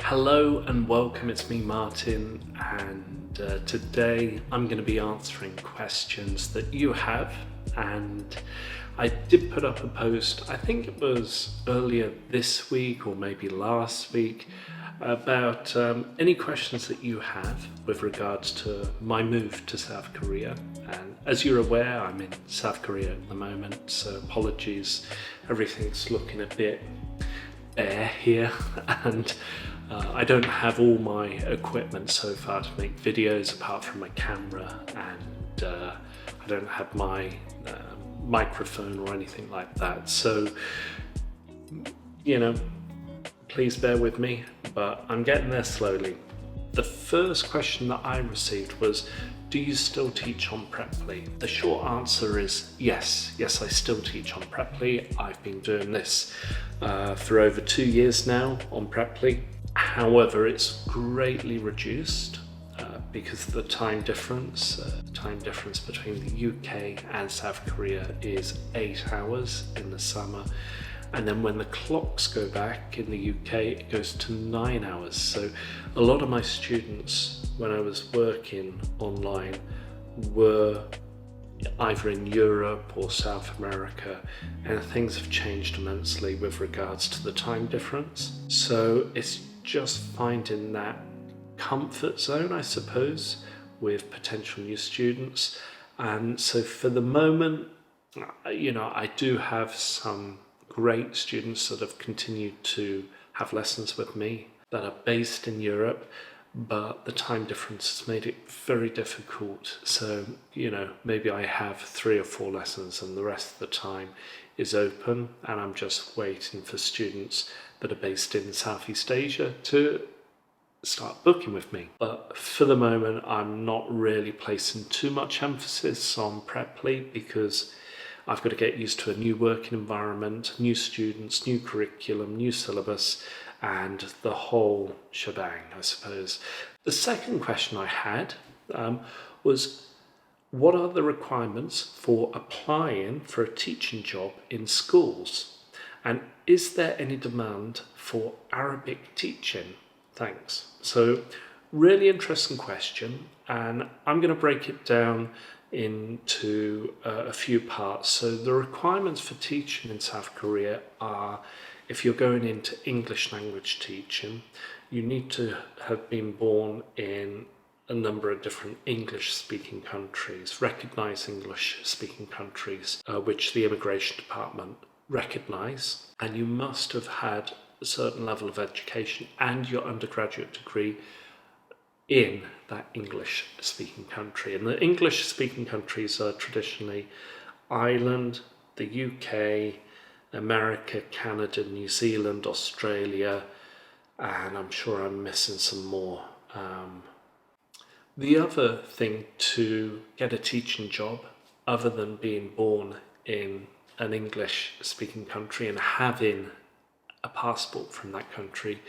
Hello and welcome, it's me Martin, and today I'm going to be answering questions that you have. And I did put up a post, I think it was earlier this week or maybe last week, about any questions that you have with regards to my move to South Korea. And as you're aware, I'm in South Korea at the moment, so apologies, everything's looking a bit bare here, and I don't have all my equipment so far to make videos apart from my camera, and I don't have my microphone or anything like that, so please bear with me, but I'm getting there slowly. The first question that I received was, do you still teach on Preply? The short answer is yes. Yes, I still teach on Preply. I've been doing this for over 2 years now on Preply. However, it's greatly reduced because of the time difference. The time difference between the UK and South Korea is 8 hours in the summer. And then when the clocks go back in the UK, it goes to 9 hours. So a lot of my students, when I was working online, were either in Europe or South America, and things have changed immensely with regards to the time difference. So it's just finding that comfort zone, I suppose, with potential new students. And so for the moment, I do have some great students that have continued to have lessons with me that are based in Europe, but the time difference has made it very difficult. So, maybe I have 3 or 4 lessons and the rest of the time is open, and I'm just waiting for students that are based in Southeast Asia to start booking with me. But for the moment, I'm not really placing too much emphasis on Preply because I've got to get used to a new working environment, new students, new curriculum, new syllabus, and the whole shebang, I suppose. The second question I had was, what are the requirements for applying for a teaching job in schools? And is there any demand for Arabic teaching? Thanks. So, really interesting question, and I'm going to break it down into a few parts. So the requirements for teaching in South Korea are, if you're going into English language teaching, you need to have been born in a number of different English-speaking countries, recognised English-speaking countries, which the Immigration Department recognise, and you must have had a certain level of education and your undergraduate degree in that English-speaking country. And the English-speaking countries are traditionally Ireland, the UK, America, Canada, New Zealand, Australia, and I'm sure I'm missing some more. The other thing to get a teaching job, other than being born in an English-speaking country and having a passport from that country,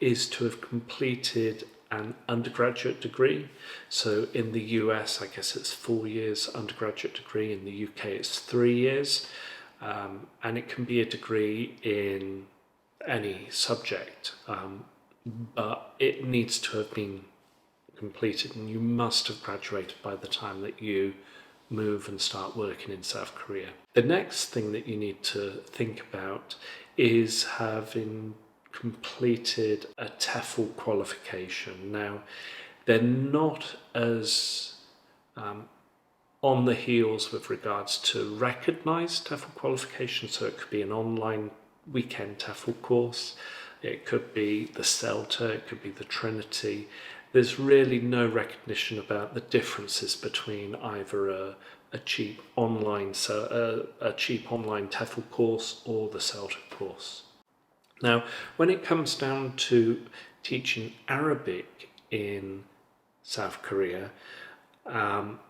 is to have completed an undergraduate degree. So in the US, I guess it's 4 years undergraduate degree. In the UK, it's 3 years. And it can be a degree in any subject, but it needs to have been completed, and you must have graduated by the time that you move and start working in South Korea. The next thing that you need to think about is having completed a TEFL qualification. Now, they're not as on the heels with regards to recognised TEFL qualification, so it could be an online weekend TEFL course, it could be the CELTA, it could be the Trinity. There's really no recognition about the differences between either a cheap online TEFL course or the CELTA course. Now, when it comes down to teaching Arabic in South Korea,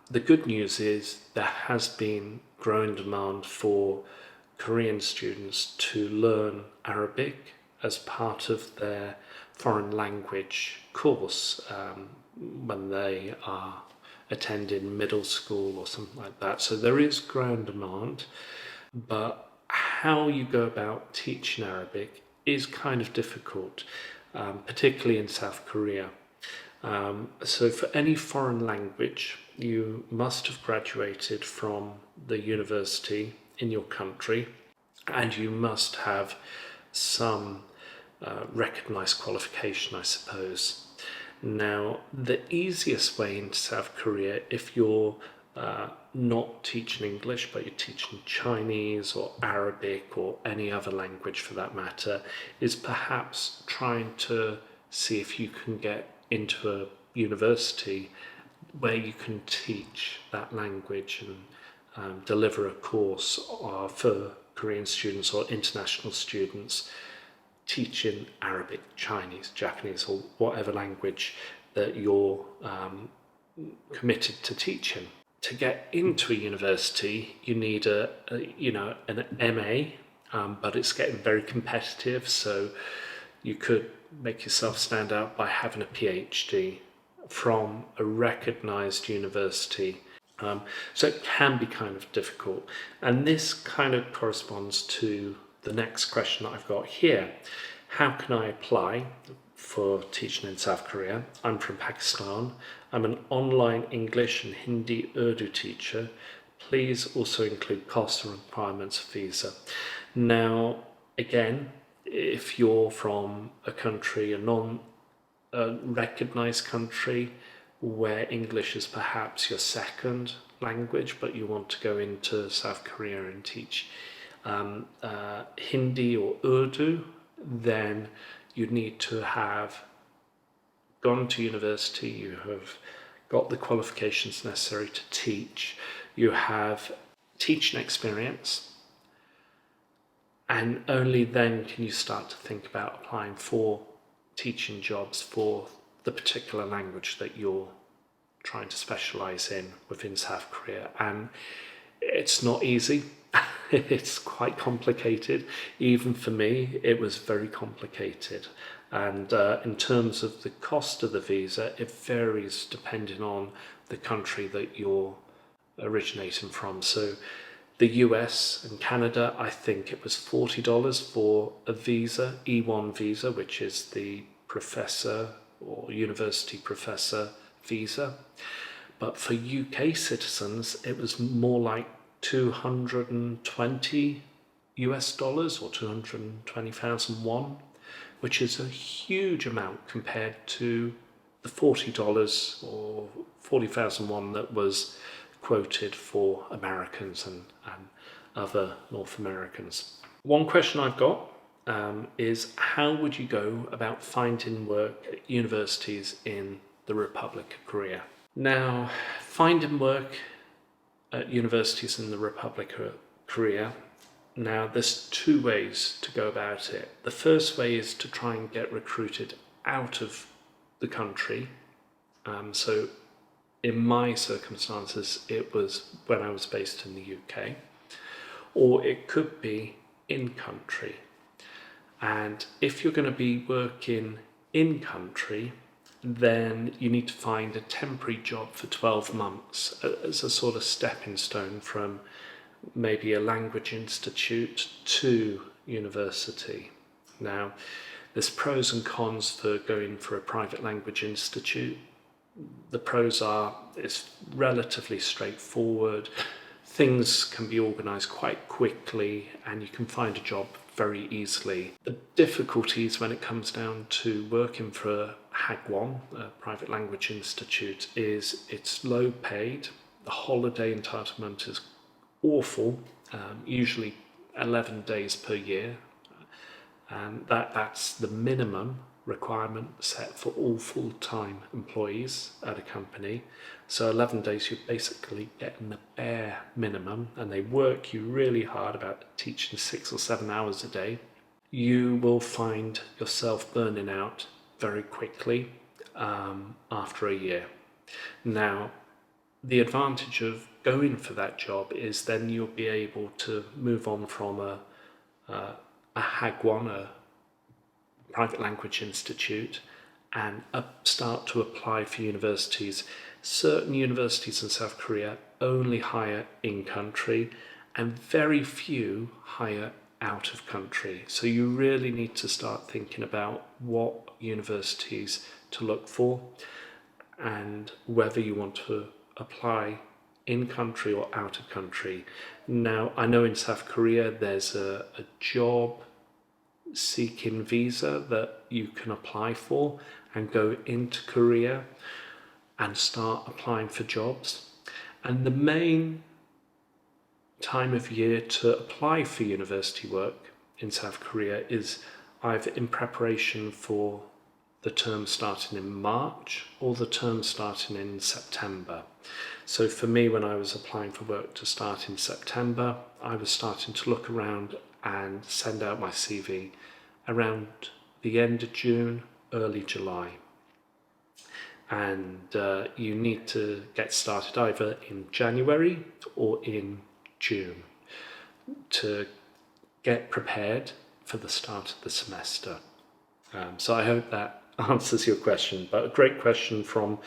the good news is there has been growing demand for Korean students to learn Arabic as part of their foreign language course when they are attending middle school or something like that. So there is growing demand, but how you go about teaching Arabic is kind of difficult. particularly in South Korea. So for any foreign language, you must have graduated from the university in your country, and you must have some recognised qualification, I suppose. Now, the easiest way into South Korea, if you're not teaching English, but you're teaching Chinese or Arabic or any other language for that matter, is perhaps trying to see if you can get into a university where you can teach that language and deliver a course for Korean students or international students teaching Arabic, Chinese, Japanese, or whatever language that you're committed to teaching. To get into a university, you need an MA, but it's getting very competitive, so you could make yourself stand out by having a PhD from a recognised university. So it can be kind of difficult. And this kind of corresponds to the next question that I've got here. How can I apply for teaching in South Korea? I'm from Pakistan. I'm an online English and Hindi Urdu teacher. Please also include costs and requirements of visa. Now, again, if you're from a country, a recognised country, where English is perhaps your second language, but you want to go into South Korea and teach Hindi or Urdu, then you need to have gone to university, you have got the qualifications necessary to teach, you have teaching experience, and only then can you start to think about applying for teaching jobs for the particular language that you're trying to specialise in within South Korea. And it's not easy. It's quite complicated. Even for me, it was very complicated. And in terms of the cost of the visa, it varies depending on the country that you're originating from. So the US and Canada, I think it was $40 for a visa, E1 visa, which is the professor or university professor visa. But for UK citizens, it was more like $220 or 220,000 won, which is a huge amount compared to the $40 or 40,000 won that was quoted for Americans and other North Americans. One question I've got is, how would you go about finding work at universities in the Republic of Korea? Now, finding work at universities in the Republic of Korea, now there's two ways to go about it. The first way is to try and get recruited out of the country. So in my circumstances, it was when I was based in the UK, or it could be in country. And if you're going to be working in country, then you need to find a temporary job for 12 months as a sort of stepping stone from maybe a language institute to university. Now, there's pros and cons for going for a private language institute. The pros are it's relatively straightforward, things can be organised quite quickly, and you can find a job very easily. The difficulties when it comes down to working for Hagwon, a private language institute, is it's low paid, the holiday entitlement is awful, usually 11 days per year, and that's the minimum requirement set for all full-time employees at a company. So 11 days, you're basically getting the bare minimum, and they work you really hard about teaching 6 or 7 hours a day. You will find yourself burning out very quickly after a year. Now, the advantage of going for that job is then you'll be able to move on from a Hagwon, a private language institute, and start to apply for universities. Certain universities in South Korea only hire in country, and very few hire out of country. So you really need to start thinking about what universities to look for and whether you want to apply in country or out of country. Now, I know in South Korea there's a job seeking visa that you can apply for and go into Korea and start applying for jobs. And the main time of year to apply for university work in South Korea is either in preparation for the term starting in March or the term starting in September. So for me, when I was applying for work to start in September, I was starting to look around and send out my CV around the end of June, early July. And you need to get started either in January or in June to get prepared for the start of the semester. So I hope that answers your question, but a great question from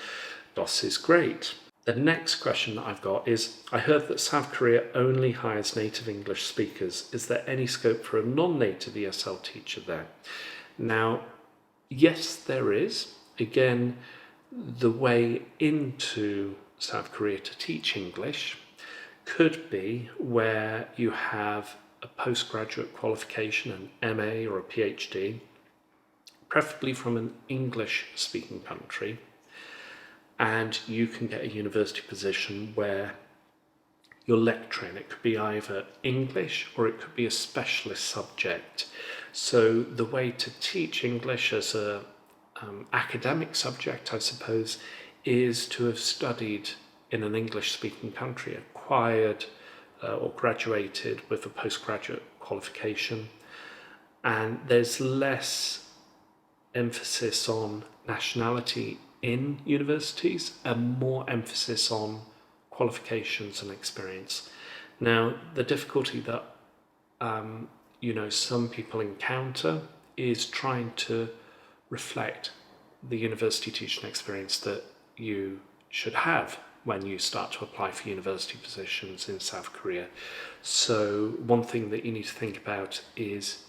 Doss is great. The next question that I've got is, I heard that South Korea only hires native English speakers. Is there any scope for a non-native ESL teacher there? Now, yes, there is. Again, the way into South Korea to teach English could be where you have a postgraduate qualification, an MA or a PhD, preferably from an English-speaking country, and you can get a university position where you're lecturing. It could be either English or it could be a specialist subject. So the way to teach English as a academic subject, I suppose, is to have studied in an English-speaking country, acquired or graduated with a postgraduate qualification, and there's less emphasis on nationality in universities and more emphasis on qualifications and experience. Now, the difficulty that some people encounter is trying to reflect the university teaching experience that you should have when you start to apply for university positions in South Korea. So one thing that you need to think about is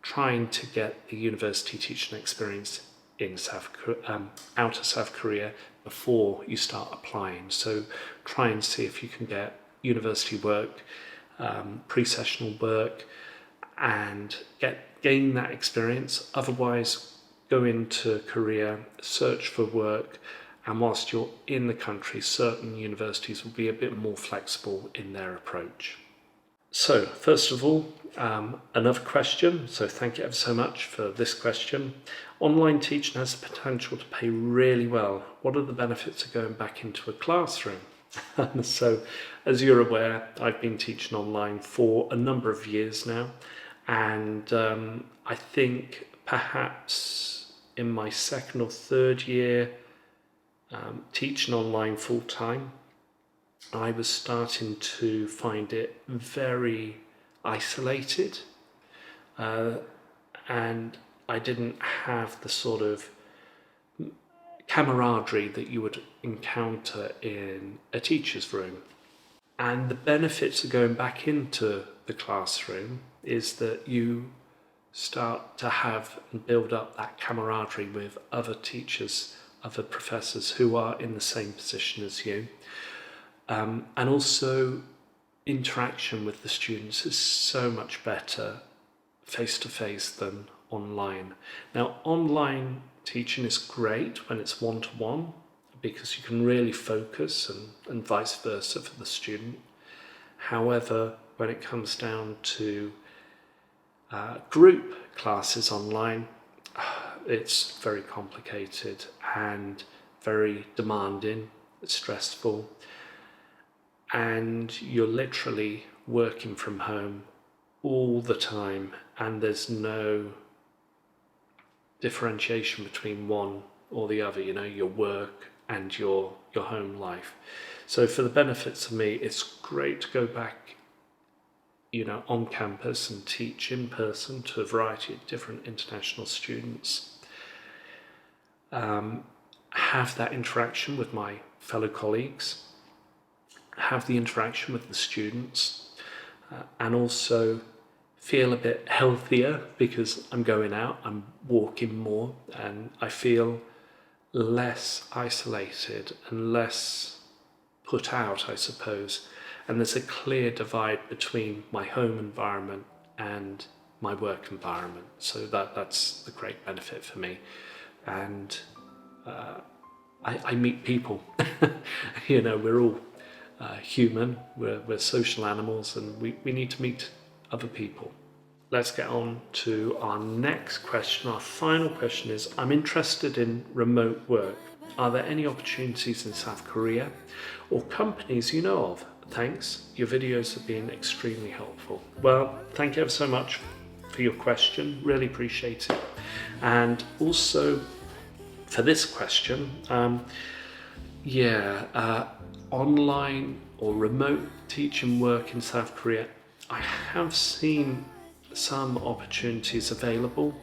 trying to get the university teaching experience in out of South Korea before you start applying. So try and see if you can get university work, pre-sessional work, and gain that experience. Otherwise, go into Korea, search for work, and whilst you're in the country, certain universities will be a bit more flexible in their approach. So, first of all, another question. So thank you ever so much for this question. Online teaching has the potential to pay really well. What are the benefits of going back into a classroom? So, as you're aware, I've been teaching online for a number of years now. And I think perhaps in my second or third year teaching online full time, I was starting to find it very isolated, and I didn't have the sort of camaraderie that you would encounter in a teacher's room. And the benefits of going back into the classroom is that you start to have and build up that camaraderie with other teachers, other professors who are in the same position as you. And also interaction with the students is so much better face-to-face than online. Now, online teaching is great when it's one-to-one because you can really focus and vice versa for the student. However, when it comes down to group classes online, it's very complicated and very demanding, stressful, and you're literally working from home all the time, and there's no differentiation between one or the other, your work and your home life. So for the benefits of me, it's great to go back on campus and teach in person to a variety of different international students. Have that interaction with my fellow colleagues, have the interaction with the students, and also feel a bit healthier because I'm going out, I'm walking more, and I feel less isolated and less put out, I suppose. And there's a clear divide between my home environment and my work environment. So that's the great benefit for me. And I meet people. You know, we're all human, we're social animals, and we need to meet other people. Let's get on to our next question. Our final question is, I'm interested in remote work. Are there any opportunities in South Korea or companies you know of? Thanks, your videos have been extremely helpful. Well, thank you ever so much for your question, really appreciate it. And also for this question, online or remote teaching work in South Korea, I have seen some opportunities available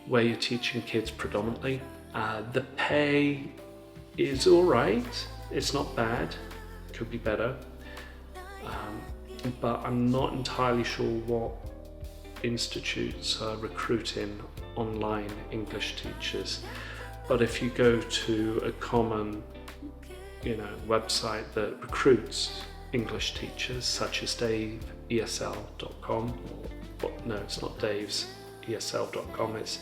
where you're teaching kids predominantly. The pay is all right, it's not bad, could be better, but I'm not entirely sure what institutes are recruiting online English teachers. But if you go to a common website that recruits English teachers, such as Dave, ESL.com, no, it's not Dave's ESL.com, it's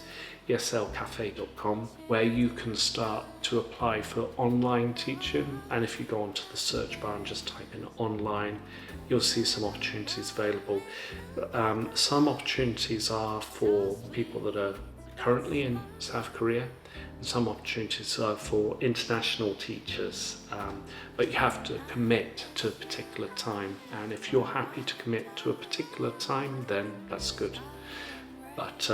eslcafe.com, where you can start to apply for online teaching. And if you go onto the search bar and just type in online, you'll see some opportunities available. Some opportunities are for people that are currently in South Korea, and some opportunities are for international teachers, but you have to commit to a particular time, and if you're happy to commit to a particular time, then that's good. But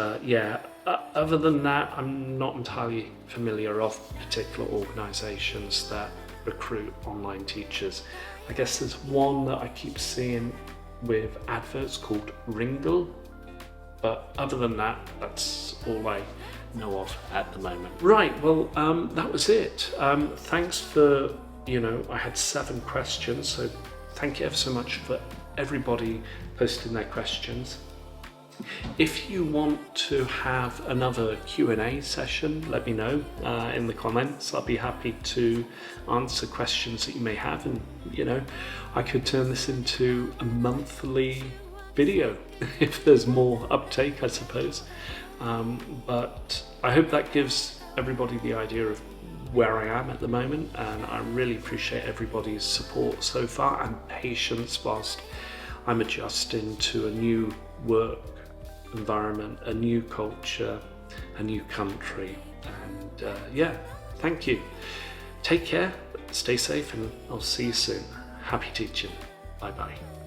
other than that, I'm not entirely familiar of particular organisations that recruit online teachers. I guess there's one that I keep seeing with adverts called Ringle, but other than that, that's all I know of at the moment. Right, well, that was it. Thanks for, I had 7 questions, so thank you ever so much for everybody posting their questions. If you want to have another Q&A session, let me know in the comments. I'll be happy to answer questions that you may have, and I could turn this into a monthly video if there's more uptake, I suppose. But I hope that gives everybody the idea of where I am at the moment, and I really appreciate everybody's support so far and patience whilst I'm adjusting to a new work environment, a new culture, a new country. And thank you. Take care, stay safe, and I'll see you soon. Happy teaching. Bye bye.